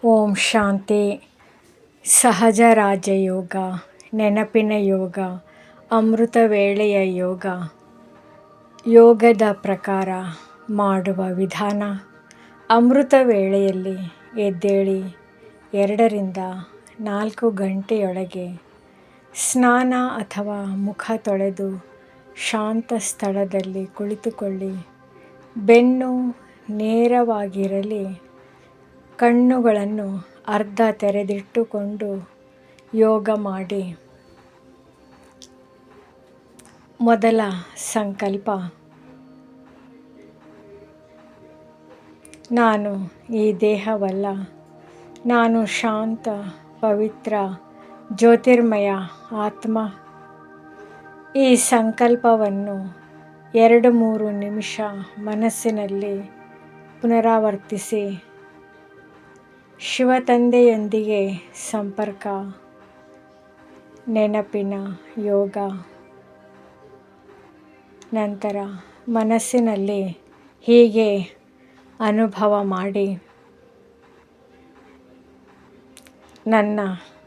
ಓಂ ಶಾಂತಿ. ಸಹಜ ರಾಜಯೋಗ, ನೆನಪಿನ ಯೋಗ, ಅಮೃತ ವೇಳೆಯ ಯೋಗ. ಯೋಗದ ಪ್ರಕಾರ ಮಾಡುವ ವಿಧಾನ. ಅಮೃತ ವೇಳೆಯಲ್ಲಿ ಎದ್ದೇಳಿ 2 ರಿಂದ 4 ಗಂಟೆಯೊಳಗೆ ಸ್ನಾನ ಅಥವಾ ಮುಖ ತೊಳೆದು ಶಾಂತ ಸ್ಥಳದಲ್ಲಿ ಕುಳಿತುಕೊಳ್ಳಿ. ಬೆನ್ನು ನೇರವಾಗಿರಲಿ. ಕಣ್ಣುಗಳನ್ನು ಅರ್ಧ ತೆರೆದಿಟ್ಟುಕೊಂಡು ಯೋಗ ಮಾಡಿ. ಮೊದಲ ಸಂಕಲ್ಪ: ನಾನು ಈ ದೇಹವಲ್ಲ, ನಾನು ಶಾಂತ, ಪವಿತ್ರ, ಜ್ಯೋತಿರ್ಮಯ ಆತ್ಮ. ಈ ಸಂಕಲ್ಪವನ್ನು 2-3 ನಿಮಿಷ ಮನಸ್ಸಿನಲ್ಲಿ ಪುನರಾವರ್ತಿಸಿ. ಶಿವತಂದೆಯೊಂದಿಗೆ ಸಂಪರ್ಕ, ನೆನಪಿನ ಯೋಗ. ನಂತರ ಮನಸ್ಸಿನಲ್ಲಿ ಹೀಗೆ ಅನುಭವ ಮಾಡಿ: ನನ್ನ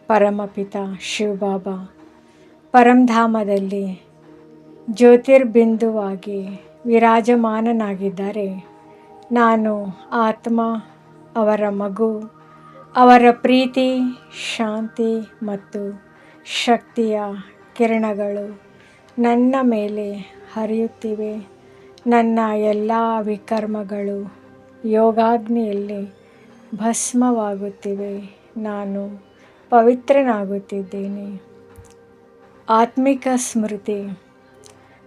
ಪರಮಪಿತ ಶಿವಬಾಬಾ ಪರಂಧಾಮದಲ್ಲಿ ಜ್ಯೋತಿರ್ಬಿಂದುವಾಗಿ ವಿರಾಜಮಾನನಾಗಿದ್ದಾರೆ. ನಾನು ಆತ್ಮ, ಅವರ ಮಗು. ಅವರ ಪ್ರೀತಿ, ಶಾಂತಿ ಮತ್ತು ಶಕ್ತಿಯ ಕಿರಣಗಳು ನನ್ನ ಮೇಲೆ ಹರಿಯುತ್ತಿವೆ. ನನ್ನ ಎಲ್ಲ ವಿಕರ್ಮಗಳು ಯೋಗಾಗ್ನಿಯಲ್ಲಿ ಭಸ್ಮವಾಗುತ್ತಿವೆ. ನಾನು ಪವಿತ್ರನಾಗುತ್ತಿದ್ದೇನೆ. ಆತ್ಮಿಕ ಸ್ಮೃತಿ.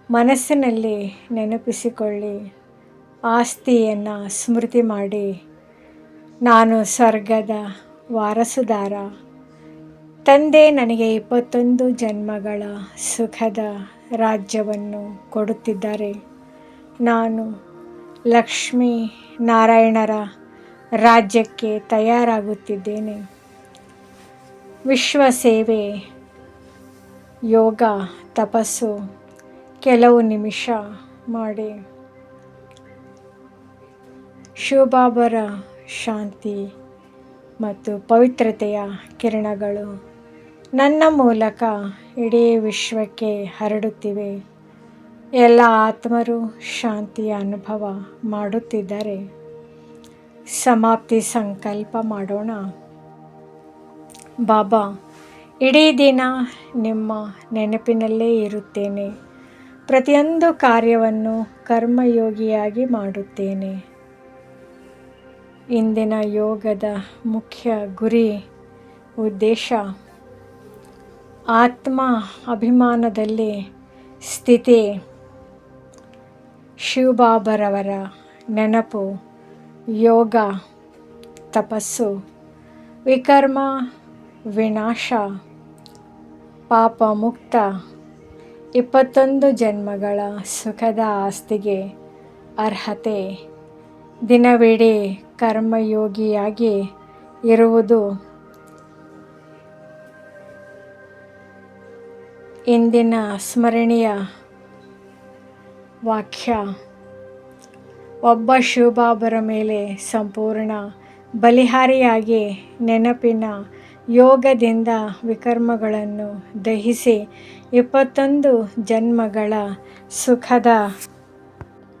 ಮನಸ್ಸಿನಲ್ಲಿ ನೆನಪಿಸಿಕೊಳ್ಳಿ. ಆಸ್ತಿಯನ್ನು ಸ್ಮೃತಿ ಮಾಡಿ. ನಾನು ಸ್ವರ್ಗದ ವಾರಸುದಾರ. ತಂದೆ ನನಗೆ 21 ಜನ್ಮಗಳ ಸುಖದ ರಾಜ್ಯವನ್ನು ಕೊಡುತ್ತಿದ್ದಾರೆ. ನಾನು ಲಕ್ಷ್ಮೀ ನಾರಾಯಣರ ರಾಜ್ಯಕ್ಕೆ ತಯಾರಾಗುತ್ತಿದ್ದೇನೆ. ವಿಶ್ವ ಸೇವೆ, ಯೋಗ, ತಪಸ್ಸು ಕೆಲವು ನಿಮಿಷ ಮಾಡಿ. ಶಿವಬಾಬರ ಶಾಂತಿ ಮತ್ತು ಪವಿತ್ರತೆಯ ಕಿರಣಗಳು ನನ್ನ ಮೂಲಕ ಇಡೀ ವಿಶ್ವಕ್ಕೆ ಹರಡುತ್ತಿವೆ. ಎಲ್ಲ ಆತ್ಮರು ಶಾಂತಿಯ ಅನುಭವ ಮಾಡುತ್ತಿದ್ದಾರೆ. ಸಮಾಪ್ತಿ ಸಂಕಲ್ಪ ಮಾಡೋಣ. ಬಾಬಾ, ಇಡೀ ದಿನ ನಿಮ್ಮ ನೆನಪಿನಲ್ಲೇ ಇರುತ್ತೇನೆ. ಪ್ರತಿಯೊಂದು ಕಾರ್ಯವನ್ನು ಕರ್ಮಯೋಗಿಯಾಗಿ ಮಾಡುತ್ತೇನೆ. ಇಂದಿನ ಯೋಗದ ಮುಖ್ಯ ಗುರಿ ಉದ್ದೇಶ: ಆತ್ಮ ಅಭಿಮಾನದಲ್ಲಿ ಸ್ಥಿತಿ. ಶಿವಬಾಬರವರ ನೆನಪು, ಯೋಗ, ತಪಸ್ಸು, ವಿಕರ್ಮ ವಿನಾಶ, ಪಾಪ ಮುಕ್ತ, 21 ಜನ್ಮಗಳ ಸುಖದ ಆಸ್ತಿಗೆ ಅರ್ಹತೆ. ದಿನವಿಡೀ ಕರ್ಮಯೋಗಿಯಾಗಿ ಇರುವುದು. ಇಂದಿನ ಸ್ಮರಣೀಯ ವಾಕ್ಯ: ಒಬ್ಬ ಶಿವಬಾಬರ ಮೇಲೆ ಸಂಪೂರ್ಣ ಬಲಿಹಾರಿಯಾಗಿ ನೆನಪಿನ ಯೋಗದಿಂದ ವಿಕರ್ಮಗಳನ್ನು ದಹಿಸಿ 21 ಜನ್ಮಗಳ ಸುಖದ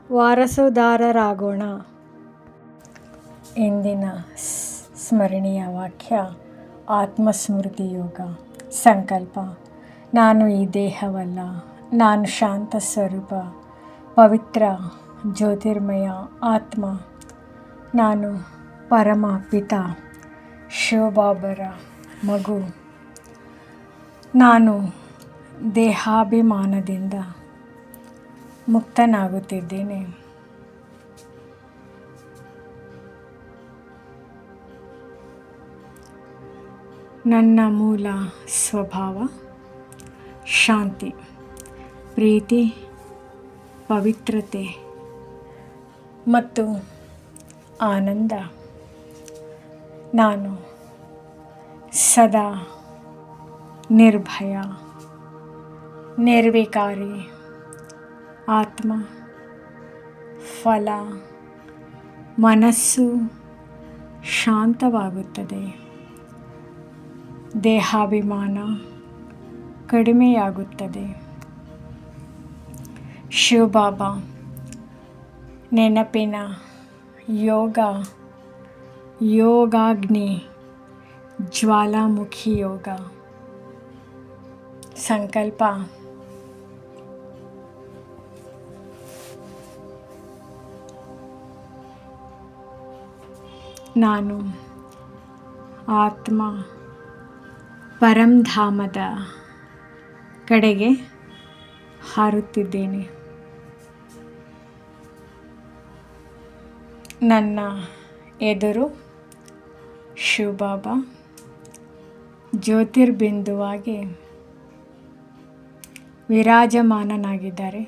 ವಾರಸುದಾರರಾಗೋಣ. ಇಂದಿನ ಸ್ಮರಣೀಯ ವಾಕ್ಯ: ಆತ್ಮಸ್ಮೃತಿ ಯೋಗ. ಸಂಕಲ್ಪ: ನಾನು ಈ ದೇಹವಲ್ಲ, ನಾನು ಶಾಂತ ಸ್ವರೂಪ, ಪವಿತ್ರ, ಜ್ಯೋತಿರ್ಮಯ ಆತ್ಮ. ನಾನು ಪರಮ ಪಿತ ಶಿವಬಾಬರ ಮಗು. ನಾನು ದೇಹಾಭಿಮಾನದಿಂದ ಮುಕ್ತನಾಗುತ್ತಿದ್ದೇನೆ. ನನ್ನ ಮೂಲ ಸ್ವಭಾವ ಶಾಂತಿ, ಪ್ರೀತಿ, ಪವಿತ್ರತೆ ಮತ್ತು ಆನಂದ. ನಾನು ಸದಾ ನಿರ್ಭಯ, ನಿರ್ವಿಕಾರಿ ಆತ್ಮ. ಫಲ, ಮನಸ್ಸು, ಶಾಂತವಾಗುತ್ತದೆ. ದೇಹಾಭಿಮಾನ ಕಡಿಮೆಯಾಗುತ್ತದೆ. ಶಿವಬಾಬಾ ನೆನಪಿನ ಯೋಗಾಗ್ನಿ ಜ್ವಾಲಾಮುಖಿ ಯೋಗ. ಸಂಕಲ್ಪ: ನಾನು ಆತ್ಮ ಪರಂಧಾಮದ ಕಡೆಗೆ ಹಾರುತ್ತಿದ್ದೇನೆ. ನನ್ನ ಎದುರು ಶಿವಬಾಬಾ ಜ್ಯೋತಿರ್ಬಿಂದುವಾಗಿ ವಿರಾಜಮಾನನಾಗಿದ್ದಾರೆ.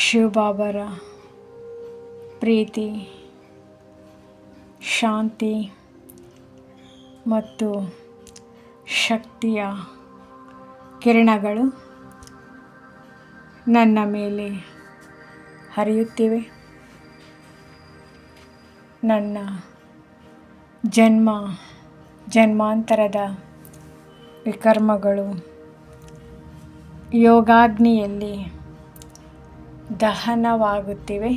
ಶಿವಬಾಬರ ಪ್ರೀತಿ, ಶಾಂತಿ ಮತ್ತು ಶಕ್ತಿಯ ಕಿರಣಗಳು ನನ್ನ ಮೇಲೆ ಹರಿಯುತ್ತಿವೆ. ನನ್ನ ಜನ್ಮಾಂತರದ ವಿಕರ್ಮಗಳು ಯೋಗಾಗ್ನಿಯಲ್ಲಿ ದಹನವಾಗುತ್ತಿವೆ.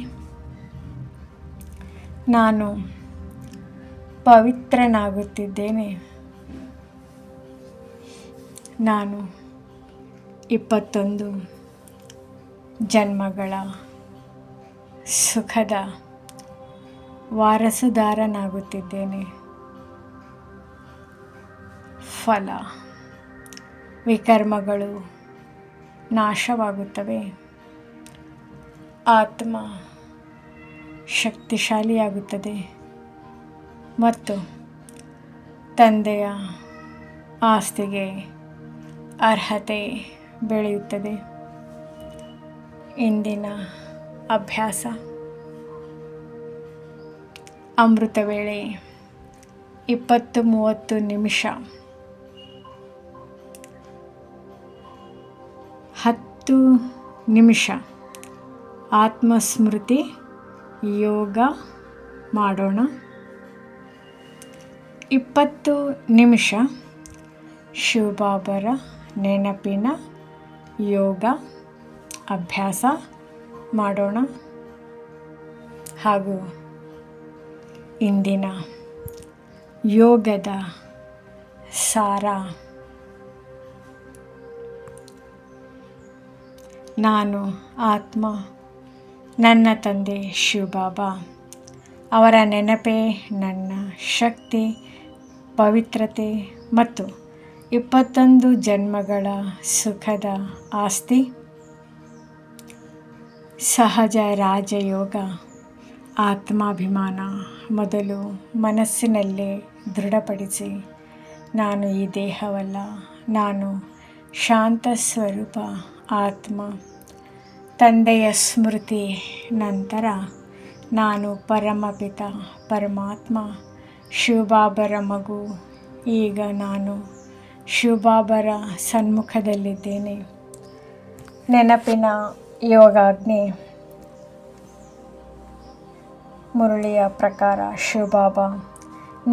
ನಾನು ಪವಿತ್ರನಾಗುತ್ತಿದ್ದೇನೆ. ನಾನು 21 ಜನ್ಮಗಳ ಸುಖದ ವಾರಸುದಾರನಾಗುತ್ತಿದ್ದೇನೆ. ಫಲ: ವಿಕರ್ಮಗಳು ನಾಶವಾಗುತ್ತವೆ. ಆತ್ಮ ಶಕ್ತಿಶಾಲಿಯಾಗುತ್ತದೆ ಮತ್ತು ತಂದೆಯ ಆಸ್ತಿಗೆ ಅರ್ಹತೆ ಬೆಳೆಯುತ್ತದೆ. ಇಂದಿನ ಅಭ್ಯಾಸ: ಅಮೃತ ವೇಳೆ 20-30 ನಿಮಿಷ 10 ನಿಮಿಷ ಆತ್ಮಸ್ಮೃತಿ ಯೋಗ ಮಾಡೋಣ. 20 ನಿಮಿಷ ಶಿವಬಾಬರ ನೆನಪಿನ ಯೋಗ ಅಭ್ಯಾಸ ಮಾಡೋಣ. ಹಾಗೂ ಇಂದಿನ ಯೋಗದ ಸಾರ: ನಾನು ಆತ್ಮ, ನನ್ನ ತಂದೆ ಶಿವಬಾಬಾ ಅವರ ನೆನಪೇ ನನ್ನ ಶಕ್ತಿ, ಪವಿತ್ರತೆ ಮತ್ತು 21 ಜನ್ಮಗಳ ಸುಖದ ಆಸ್ತಿ. ಸಹಜ ರಾಜಯೋಗ ಆತ್ಮಾಭಿಮಾನ ಮೊದಲು ಮನಸ್ಸಿನಲ್ಲೇ ದೃಢಪಡಿಸಿ, ನಾನು ಈ ದೇಹವಲ್ಲ, ನಾನು ಶಾಂತ ಸ್ವರೂಪ ಆತ್ಮ. ತಂದೆಯ ಸ್ಮೃತಿ ನಂತರ ನಾನು ಪರಮಪಿತ ಪರಮಾತ್ಮ ಶಿವಬಾಬರ ಮಗು. ಈಗ ನಾನು ಶಿವಬಾಬರ ಸನ್ಮುಖದಲ್ಲಿದ್ದೇನೆ. ನೆನಪಿನ ಯೋಗಾಗ್ನಿ ಮುರಳಿಯ ಪ್ರಕಾರ: ಶಿವಬಾಬಾ,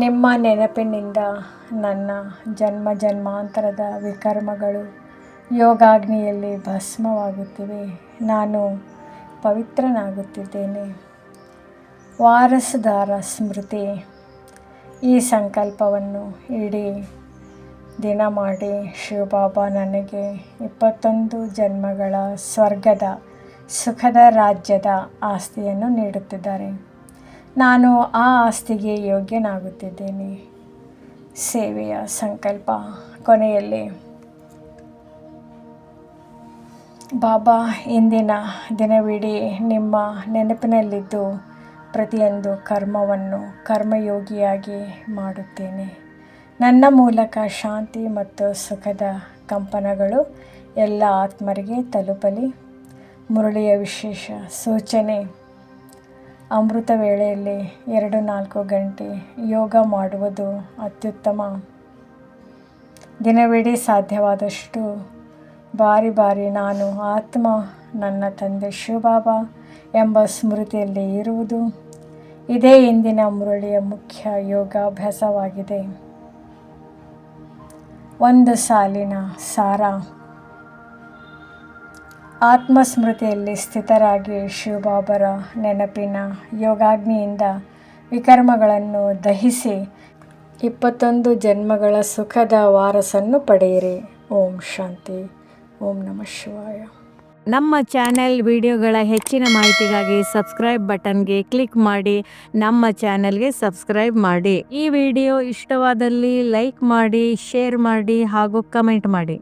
ನಿಮ್ಮ ನೆನಪಿನಿಂದ ನನ್ನ ಜನ್ಮಾಂತರದ ವಿಕರ್ಮಗಳು ಯೋಗಾಗ್ನಿಯಲ್ಲಿ ಭಸ್ಮವಾಗುತ್ತಿವೆ. ನಾನು ಪವಿತ್ರನಾಗುತ್ತಿದ್ದೇನೆ. ವಾರಸುದಾರ ಸ್ಮೃತಿ: ಈ ಸಂಕಲ್ಪವನ್ನು ಇಡೀ ದಿನ ಮಾಡಿ, ಶಿವಬಾಬಾ ನನಗೆ 21 ಜನ್ಮಗಳ ಸ್ವರ್ಗದ ಸುಖದ ರಾಜ್ಯದ ಆಸ್ತಿಯನ್ನು ನೀಡುತ್ತಿದ್ದಾರೆ. ನಾನು ಆ ಆಸ್ತಿಗೆ ಯೋಗ್ಯನಾಗುತ್ತಿದ್ದೇನೆ. ಸೇವೆಯ ಸಂಕಲ್ಪ: ಕೊನೆಯಲ್ಲಿ ಬಾಬಾ, ಇಂದಿನ ದಿನವಿಡೀ ನಿಮ್ಮ ನೆನಪಿನಲ್ಲಿದ್ದು ಪ್ರತಿಯೊಂದು ಕರ್ಮವನ್ನು ಕರ್ಮಯೋಗಿಯಾಗಿ ಮಾಡುತ್ತೇನೆ. ನನ್ನ ಮೂಲಕ ಶಾಂತಿ ಮತ್ತು ಸುಖದ ಕಂಪನಗಳು ಎಲ್ಲ ಆತ್ಮರಿಗೆ ತಲುಪಲಿ. ಮುರಳಿಯ ವಿಶೇಷ ಸೂಚನೆ: ಅಮೃತ ವೇಳೆಯಲ್ಲಿ 2-4 ಗಂಟೆ ಯೋಗ ಮಾಡುವುದು ಅತ್ಯುತ್ತಮ. ದಿನವಿಡೀ ಸಾಧ್ಯವಾದಷ್ಟು ಬಾರಿ ನಾನು ಆತ್ಮ ನನ್ನ ತಂದೆ ಶಿವಬಾಬಾ ಎಂಬ ಸ್ಮೃತಿಯಲ್ಲಿ ಇರುವುದು. ಇದೇ ಇಂದಿನ ಮುರಳಿಯ ಮುಖ್ಯ ಯೋಗಾಭ್ಯಾಸವಾಗಿದೆ. ಒಂದು ಸಾಲಿನ ಸಾರ: ಆತ್ಮಸ್ಮೃತಿಯಲ್ಲಿ ಸ್ಥಿತರಾಗಿ ಶಿವಬಾಬರ ನೆನಪಿನ ಯೋಗಾಗ್ನಿಯಿಂದ ವಿಕರ್ಮಗಳನ್ನು ದಹಿಸಿ 21 ಜನ್ಮಗಳ ಸುಖದ ವಾರಸನ್ನು ಪಡೆಯಿರಿ. ಓಂ ಶಾಂತಿ. ಓಂ ನಮಃ ಶಿವಾಯ. ನಮ್ಮ ಚಾನೆಲ್ ವಿಡಿಯೋಗಳ ಹೆಚ್ಚಿನ ಮಾಹಿತಿಗಾಗಿ ಸಬ್ಸ್ಕ್ರೈಬ್ ಬಟನ್ಗೆ ಕ್ಲಿಕ್ ಮಾಡಿ ನಮ್ಮ ಚಾನೆಲ್ಗೆ ಸಬ್ಸ್ಕ್ರೈಬ್ ಮಾಡಿ. ಈ ವಿಡಿಯೋ ಇಷ್ಟವಾದಲ್ಲಿ ಲೈಕ್ ಮಾಡಿ, ಶೇರ್ ಮಾಡಿ ಹಾಗೂ ಕಮೆಂಟ್ ಮಾಡಿ.